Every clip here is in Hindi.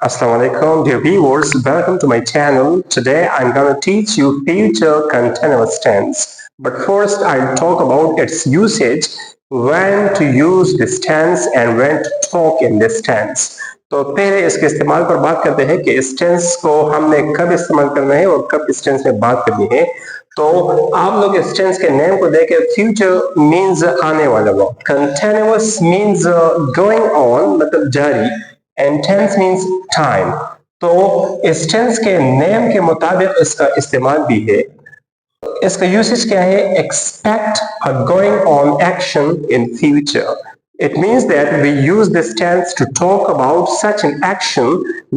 Assalamu alaikum, dear viewers. Welcome to my channel. Today I'm going to teach you future continuous tense. But first I'll talk about its usage, when to use this tense and when to talk in this tense. तो पहले इसके इस्तेमाल पर बात करते हैं कि इस टेंस को हमने कब इस्तेमाल करना है और कब इस टेंस में बात करनी है। तो आप लोग इस टेंस के नेम को देखें। फ्यूचर मीन्स आने वाला वक्त, कंटिन्यूअस मीन्स गोइंग ऑन मतलब जारी, एंड टेंस मीन्स टाइम। तो इस टेंस के नेम के मुताबिक इसका इस्तेमाल भी है। इसका यूसेज क्या है? Expect a going on action in future. It means that we use this tense to talk about such an action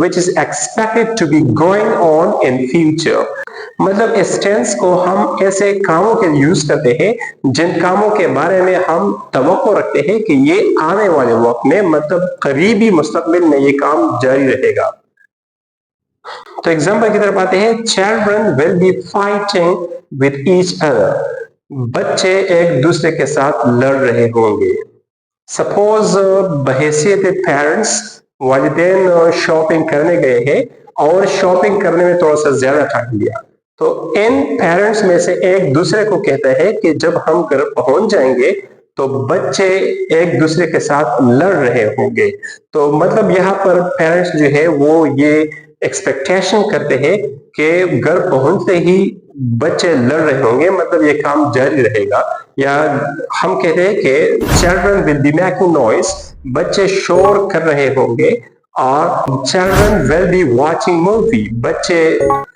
which is expected to be going on in future. मतलब इस टेंस को हम ऐसे कामों के लिए यूज करते हैं जिन कामों के बारे में हम तवक्को रखते हैं कि ये आने वाले वक्त में मतलब करीबी मुस्तकबिल में ये काम जारी रहेगा। तो एग्जाम्पल की तरफ आते हैं। Children will be fighting with each other. बच्चे एक दूसरे के साथ लड़ रहे होंगे। सपोज बहैसियत पेरेंट्स वालिदैन शॉपिंग करने गए हैं और शॉपिंग करने में थोड़ा सा ज्यादा टाइम लिया, तो इन पेरेंट्स में से एक दूसरे को कहता है कि जब हम घर पहुंच जाएंगे तो बच्चे एक दूसरे के साथ लड़ रहे होंगे। तो मतलब यहाँ पर पेरेंट्स जो है वो ये एक्सपेक्टेशन करते हैं कि घर पहुंचते ही बच्चे लड़ रहे होंगे, मतलब ये काम जारी रहेगा। या हम कहते हैं कि children will be making noise, बच्चे शोर कर रहे होंगे। और children will be watching movie, बच्चे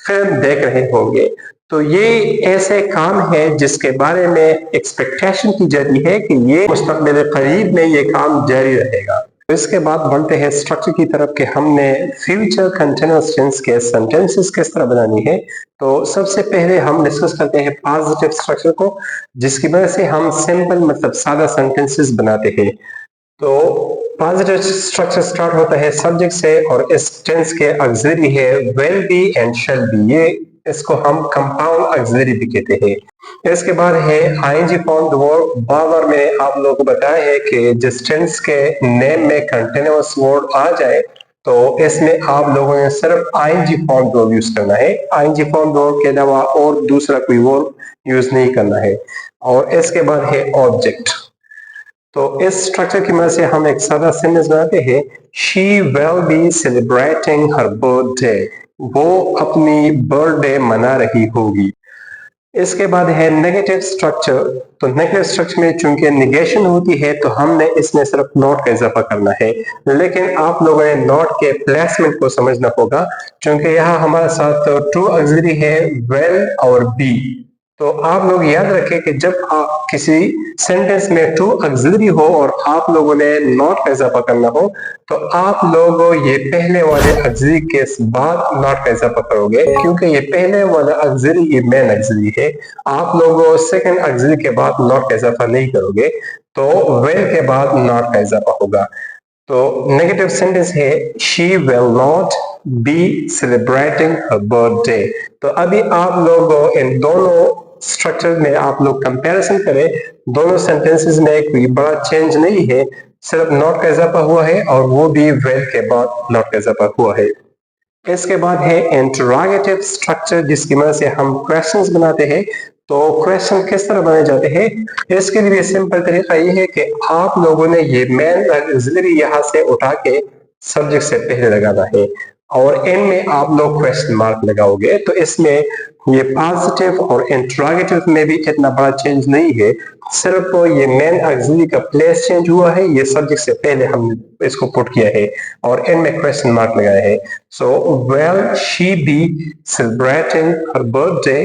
फिल्म देख रहे होंगे। तो ये ऐसे काम है जिसके बारे में एक्सपेक्टेशन की जाती है कि ये मुस्तकबिल करीब में ये काम जारी रहेगा। इसके बाद बढ़ते हैं स्ट्रक्चर की तरफ कि हमने फ्यूचर कंटिन्यूअस टेंस के सेंटेंसेस किस तरह बनानी है। तो सबसे पहले हम डिस्कस करते हैं पॉजिटिव स्ट्रक्चर को, जिसकी वजह से हम सिंपल मतलब सादा सेंटेंसेस बनाते हैं। तो पॉजिटिव स्ट्रक्चर स्टार्ट होता है सब्जेक्ट से और इस टेंस के ऑक्सिलरी है will be and shall be. ये इसको हम कंपाउंड ऑक्सिलरी भी कहते हैं। इसके बाद है आईएनजी फॉर्म वर्ड। बार मैंने आप लोगों को बताया है कि जिस टेंस के नेम में कंटिन्यूअस वर्ड आ जाए तो इसमें आप लोगों ने सिर्फ आईएनजी फॉर्म वर्ड यूज करना है। आईएनजी फॉर्म वर्ड के अलावा और दूसरा कोई वर्ड यूज नहीं करना है। और इसके बाद है ऑब्जेक्ट। तो इस स्ट्रक्चर की मदद से हम एक सादा सेंटेंस बनाते हैं। She will be celebrating her birthday, वो अपनी बर्थडे मना रही होगी। इसके बाद है नेगेटिव स्ट्रक्चर। तो नेगेटिव स्ट्रक्चर में चूंकि निगेशन होती है तो हमने इसमें सिर्फ नॉट का इजाफा करना है, लेकिन आप लोगों ने नॉट के प्लेसमेंट को समझना होगा। चूंकि यहाँ हमारे साथ टू ऑक्सिलरी है वेल और बी। तो आप लोग याद रखें कि जब आप किसी सेंटेंस में टू ऑक्सिलरी हो और आप लोगों ने नॉट का इजाफा करना हो तो आप लोग ये पहले वाले ऑक्सिलरी के बाद नॉट का इजाफा करोगे, क्योंकि ये पहले वाला ऑक्सिलरी ये मेन ऑक्सिलरी है। आप लोग सेकंड ऑक्सिलरी के बाद नॉट का इजाफा नहीं करोगे, तो वेल के बाद नॉट का इजाफा होगा। तो नेगेटिव सेंटेंस है she will not be celebrating her birthday. तो अभी आप लोग इन दोनों स्ट्रक्चर में आप लोग कंपैरिजन करें, दोनों सेंटेंसेस में कोई बड़ा चेंज नहीं है, सिर्फ नॉट का इजाफा हुआ है और वो भी वेल के बाद नॉट का इजाफा हुआ है। इसके बाद है इंटरोगेटिव स्ट्रक्चर, जिसकी मदद से हम क्वेश्चंस बनाते हैं। तो क्वेश्चन किस तरह बनाए जाते हैं? इसके लिए सिंपल तरीका ये है कि आप लोगों ने ये मेन ऑक्सिलरी यहाँ से उठा के सब्जेक्ट से पहले लगाना है और इनमें आप लोग क्वेश्चन मार्क लगाओगे। तो इसमें ये पॉजिटिव और इंटरोगेटिव में भी इतना बड़ा चेंज नहीं है, सिर्फ ये मेन ऑक्सिलरी का प्लेस चेंज हुआ है। ये सब्जेक्ट से पहले हमने इसको पुट किया है और इनमें क्वेश्चन मार्क लगाया है। So will she be celebrating her birthday